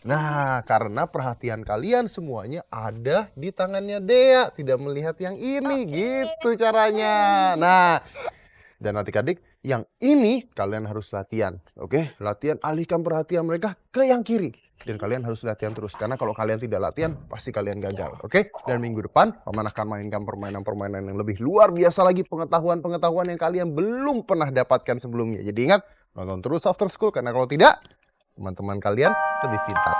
Nah, karena perhatian kalian semuanya ada di tangannya Dea, tidak melihat yang ini, gitu caranya. Nah, dan adik-adik, yang ini kalian harus latihan, oke? Latihan alihkan perhatian mereka ke yang kiri. Dan kalian harus latihan terus, karena kalau kalian tidak latihan, pasti kalian gagal, oke? Dan minggu depan, Paman akan mainkan permainan-permainan yang lebih luar biasa lagi, pengetahuan-pengetahuan yang kalian belum pernah dapatkan sebelumnya. Jadi ingat, nonton terus After School, karena kalau tidak, teman-teman kalian lebih pintar.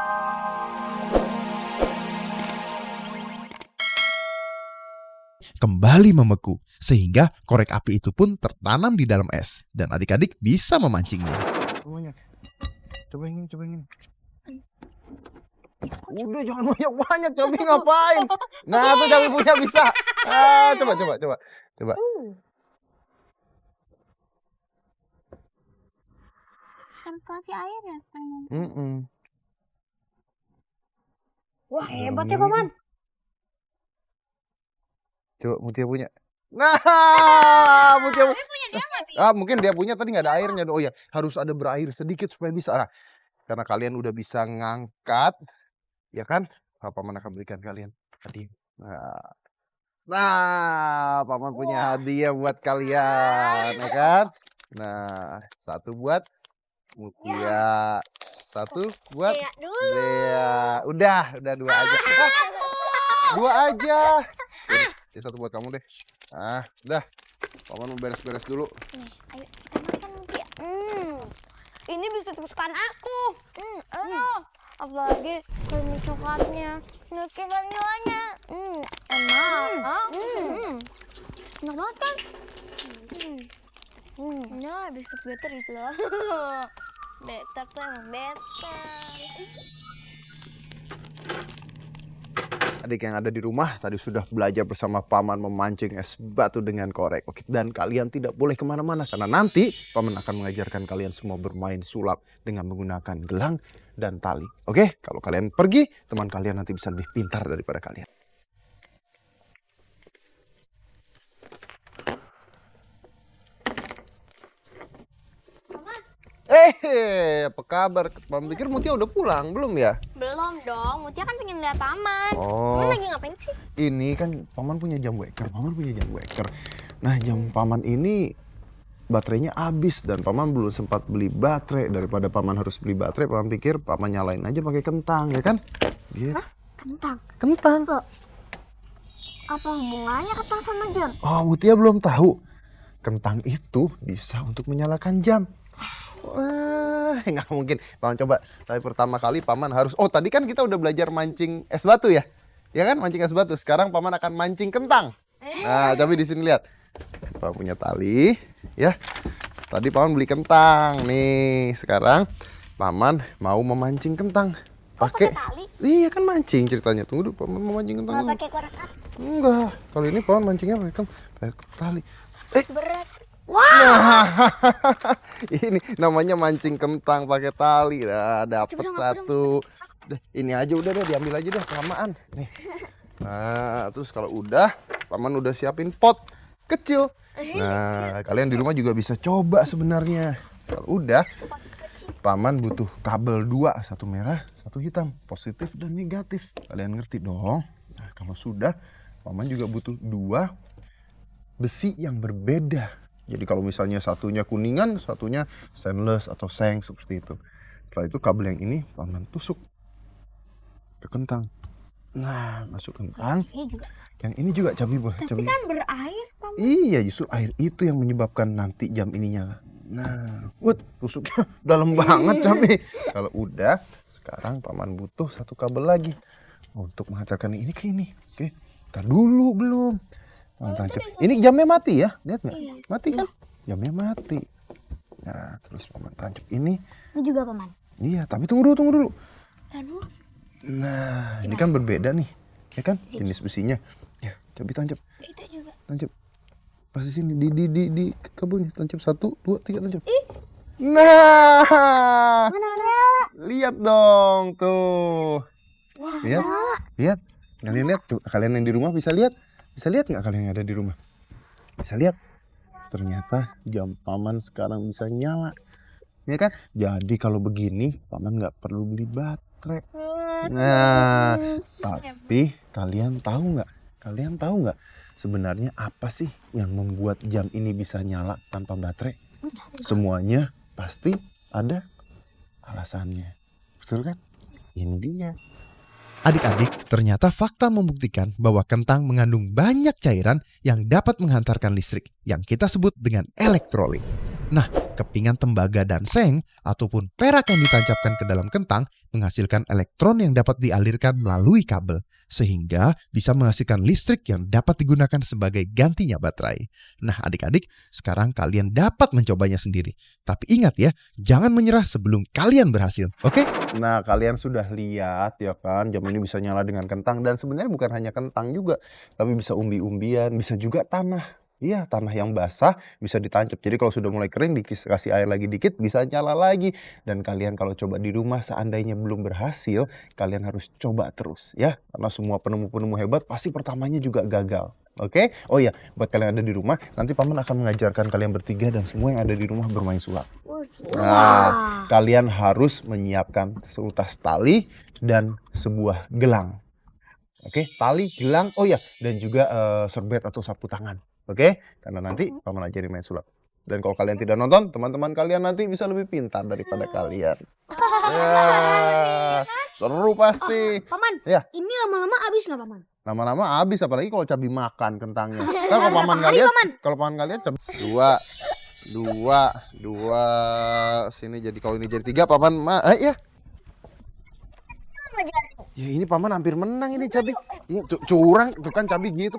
Kembali membeku, sehingga korek api itu pun tertanam di dalam es, dan adik-adik bisa memancingnya. Banyak. Coba ingin. Udah jangan banyak-banyak, Cabi ngapain? Nah, tuh Cabi punya bisa. Coba. Kan kasih air ya. Wah, hebat ya, Paman. Coba Mutia punya. Nah, Mutia punya dia nggak sih? mungkin dia punya tadi nggak ada airnya. Oh ya, harus ada berair sedikit supaya bisa. Nah, karena kalian udah bisa ngangkat, ya kan? Paman akan berikan kalian hadiah. Nah, Paman punya hadiah buat kalian, ya kan? Nah, satu buat Mutia, satu buat Dea. Udah dua aja. Dua aja. Ini satu buat kamu deh. Nah, udah. Paman mau beres-beres dulu. Nih, ayo kita makan Mutia. Ini bisa kesukaan aku. Apalagi creamy coklatnya, milky vanillanya. Enak. Enak banget kan? Nah, biskuit better itu loh. Better tuh emang better. Adik yang ada di rumah tadi sudah belajar bersama Paman memancing es batu dengan korek. Oke, dan kalian tidak boleh kemana-mana karena nanti Paman akan mengajarkan kalian semua bermain sulap dengan menggunakan gelang dan tali. Oke, kalau kalian pergi, teman kalian nanti bisa lebih pintar daripada kalian. Apa kabar? Paman pikir Mutia udah pulang, belum ya? Belum dong, Mutia kan pengen lihat Paman. Oh. Paman lagi ngapain sih? Ini kan Paman punya jam waker. Nah, jam Paman ini baterainya habis dan Paman belum sempat beli baterai. Daripada Paman harus beli baterai, Paman pikir Paman nyalain aja pakai kentang, ya kan? Gitu. Hah? Kentang? Kentang. Apa hubungannya kentang sama jam? Oh, Mutia belum tahu. Kentang itu bisa untuk menyalakan jam. Wah, nggak mungkin. Paman coba. Tapi pertama kali Paman harus... Oh, tadi kan kita udah belajar mancing es batu ya? Ya kan, mancing es batu. Sekarang Paman akan mancing kentang. Nah, tapi di sini lihat. Paman punya tali, ya. Tadi Paman beli kentang. Nih, sekarang Paman mau memancing kentang. Pakai tali? Iya kan mancing ceritanya. Tunggu dulu, Paman mau mancing kentang. Nggak pakai korek api? Enggak. Kalau ini Paman mancingnya pakai tali. Berat. Nah, ini namanya mancing kentang pakai tali. Nah, dapat satu. Ini aja udah deh, diambil aja deh, kelamaan. Nih. Nah, terus kalau udah, Paman udah siapin pot kecil. Nah, kalian di rumah juga bisa coba sebenarnya. Kalau udah, Paman butuh kabel 2, satu merah, satu hitam, positif dan negatif. Kalian ngerti dong? Nah, kalau sudah, Paman juga butuh 2 besi yang berbeda. Jadi kalau misalnya satunya kuningan, satunya stainless atau seng seperti itu. Setelah itu kabel yang ini Paman tusuk ke kentang. Nah, masuk kentang. Yang ini juga Cabi boleh. Tapi kan berair, Paman. Iya, justru air itu yang menyebabkan nanti jam ini nyala. Nah, tusuknya dalam banget Cabi. Kalau udah, sekarang Paman butuh satu kabel lagi untuk menghantarkan ini ke ini. Oke, ntar dulu belum. Ini jamnya mati ya, lihat nggak? Iya. Mati kan? Jamnya mati. Nah, terus Paman tancap ini. Ini juga Paman. Iya, tapi tunggu dulu. Taruh. Nah, ini kan berbeda nih, ya kan? Jenis besinya. Ya, Cabi tancap. Itu juga. Tancap. Pas di sini di kabelnya tancap 1, 2, 3 tancap. Nah, Mana rela? lihat dong tuh. Wah, Lihat. Kalian lihat tuh, kalian yang di rumah bisa lihat. Bisa lihat nggak kalian yang ada di rumah? Bisa lihat? Ternyata jam Paman sekarang bisa nyala. Ya kan? Jadi kalau begini Paman nggak perlu beli baterai. baterai. Nah, tapi kalian tahu nggak? Sebenarnya apa sih yang membuat jam ini bisa nyala tanpa baterai? Semuanya pasti ada alasannya. Betul kan? Ini dia. Adik-adik, ternyata fakta membuktikan bahwa kentang mengandung banyak cairan yang dapat menghantarkan listrik yang kita sebut dengan elektrolit. Nah, kepingan tembaga dan seng ataupun perak yang ditancapkan ke dalam kentang menghasilkan elektron yang dapat dialirkan melalui kabel, sehingga bisa menghasilkan listrik yang dapat digunakan sebagai gantinya baterai. Nah, adik-adik, sekarang kalian dapat mencobanya sendiri. Tapi ingat ya, jangan menyerah sebelum kalian berhasil, oke? Nah, kalian sudah lihat ya kan, jam ini bisa nyala dengan kentang. Dan sebenarnya bukan hanya kentang juga, tapi bisa umbi-umbian, bisa juga tanah. Iya, tanah yang basah bisa ditancap. Jadi kalau sudah mulai kering, dikasih air lagi dikit, bisa nyala lagi. Dan kalian kalau coba di rumah, seandainya belum berhasil, kalian harus coba terus ya. Karena semua penemu-penemu hebat pasti pertamanya juga gagal. Oke? Oh iya, buat kalian yang ada di rumah, nanti paman akan mengajarkan kalian bertiga dan semua yang ada di rumah bermain sulap. Nah, kalian harus menyiapkan seutas tali dan sebuah gelang. Oke, tali, gelang, oh ya, dan juga serbet atau sapu tangan. Oke, karena nanti paman ajarin main sulap. Dan kalau kalian tidak nonton, teman-teman kalian nanti bisa lebih pintar daripada kalian. Ya, seru pasti. Paman, Ya. ini lama-lama habis nggak paman? Lama-lama habis, apalagi kalau cabi makan kentangnya. Kan kalau paman nggak lihat, cabi dua. Sini jadi, kalau ini jadi 3, paman ya. Ya ini paman hampir menang ini cabi. Ya, curang tuh kan cabi gitu.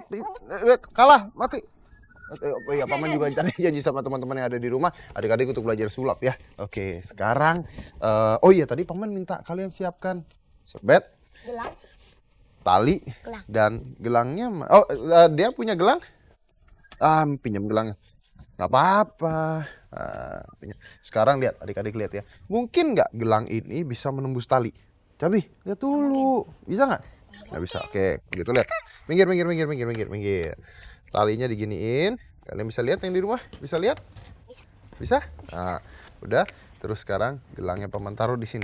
Kalah, mati. Ya paman juga tadi janji sama teman-teman yang ada di rumah, adik-adik untuk belajar sulap ya. Oke, sekarang oh iya tadi paman minta kalian siapkan serbet, Gelang. tali, Gelang. dan gelangnya. Oh, dia punya gelang? Pinjam gelangnya. Gak apa-apa. Pinjam. Sekarang lihat, adik-adik lihat ya. Mungkin nggak gelang ini bisa menembus tali? Cabi, lihat dulu. Bisa nggak? Nggak bisa. Oke, begitu lihat. Minggir. Talinya diginiin. Kalian bisa lihat yang di rumah? Bisa lihat? Bisa? Nah, udah. Terus sekarang gelangnya paman taruh di sini.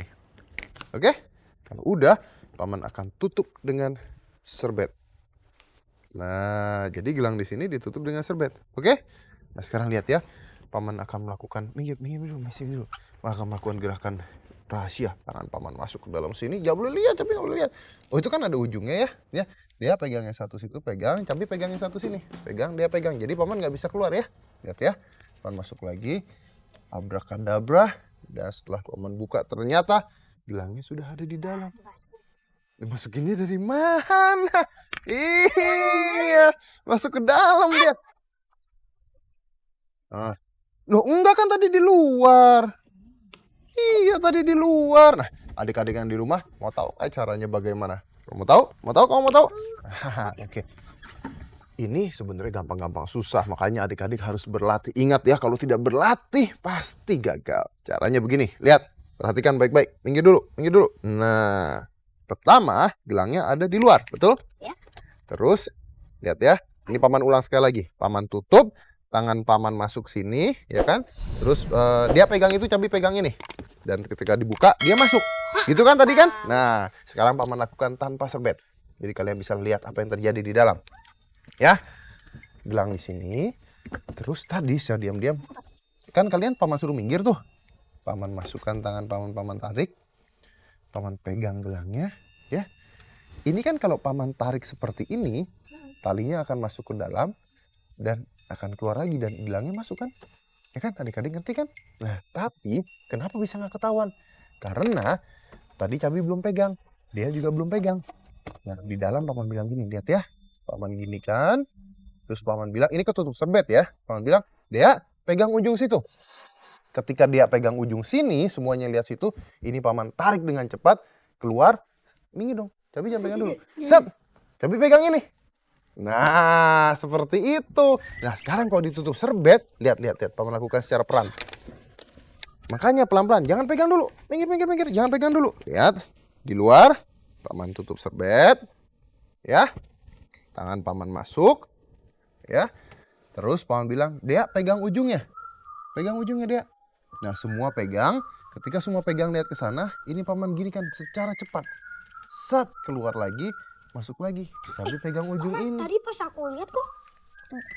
Oke? Kalau udah, paman akan tutup dengan serbet. Nah, jadi gelang di sini ditutup dengan serbet. Oke? Nah, sekarang lihat ya. Paman akan melakukan minggir dulu. Akan melakukan gerakan rahasia. Tangan paman masuk ke dalam sini. Jangan boleh lihat, tapi nggak boleh lihat. Oh, itu kan ada ujungnya ya. Dia pegang yang satu situ, pegang. Cabi pegang yang satu sini. Pegang, dia pegang. Jadi paman nggak bisa keluar ya. Lihat ya. Paman masuk lagi. Abrakadabra. Dan setelah paman buka, ternyata gelangnya sudah ada di dalam. Dimasukinnya dari mana? Iya, masuk ke dalam dia. Loh, enggak kan tadi di luar. Iya, tadi di luar. Nah, adik-adik yang di rumah mau tahu caranya bagaimana? Kamu mau tahu? Oke. Ini sebenarnya gampang-gampang susah, makanya adik-adik harus berlatih. Ingat ya, kalau tidak berlatih pasti gagal. Caranya begini, lihat. Perhatikan baik-baik. Minggir dulu. Nah, pertama gelangnya ada di luar, betul? Ya. Terus, lihat ya. Ini paman ulang sekali lagi. Paman tutup, tangan paman masuk sini, ya kan? Terus dia pegang itu, cabi pegang ini. Dan ketika dibuka, dia masuk. Gitu kan tadi kan? Nah, sekarang paman lakukan tanpa serbet. Jadi kalian bisa lihat apa yang terjadi di dalam. Ya. Gelang di sini. Terus tadi saya diam-diam. Kan kalian paman suruh minggir tuh. Paman masukkan tangan paman tarik. Paman pegang gelangnya, ya. Ini kan kalau paman tarik seperti ini, talinya akan masuk ke dalam dan akan keluar lagi dan gelangnya masuk kan? Ya kan, adik-adik ngerti kan? Nah, tapi kenapa bisa nggak ketahuan? Karena tadi cabi belum pegang, dia juga belum pegang. Nah, di dalam paman bilang gini, lihat ya. Paman gini kan, terus paman bilang, ini ketutup serbet ya. Paman bilang, dia pegang ujung situ. Ketika dia pegang ujung sini, semuanya lihat situ, ini paman tarik dengan cepat, keluar, minggir dong. Cabi jangan pegang dulu. Set, cabi pegang ini. Nah, seperti itu. Nah, sekarang kalau ditutup serbet, lihat. Paman lakukan secara pelan. Makanya pelan-pelan, jangan pegang dulu. Minggir, jangan pegang dulu. Lihat, di luar, paman tutup serbet. Ya, tangan paman masuk. Ya, terus paman bilang, dia pegang ujungnya. Pegang ujungnya dia. Nah, semua pegang. ketika semua pegang lihat ke sana, ini paman gini kan secara cepat. Sat, keluar lagi, masuk lagi. Sambil pegang ujung ini. Tadi pas aku lihat kok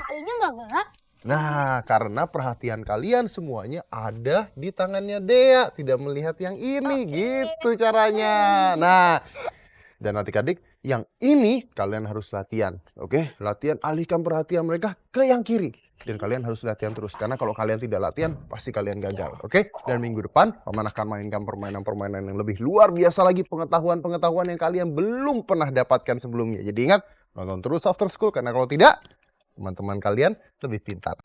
talinya nggak gerak. Nah, karena perhatian kalian semuanya ada di tangannya Dea, tidak melihat yang ini, gitu caranya. Nah, dan adik-adik, yang ini kalian harus latihan, oke? Latihan alihkan perhatian mereka ke yang kiri. Dan kalian harus latihan terus, karena kalau kalian tidak latihan, pasti kalian gagal, oke? Dan minggu depan, paman akan mainkan permainan-permainan yang lebih luar biasa lagi, pengetahuan-pengetahuan yang kalian belum pernah dapatkan sebelumnya. Jadi ingat, nonton terus After School, karena kalau tidak, teman-teman kalian lebih pintar.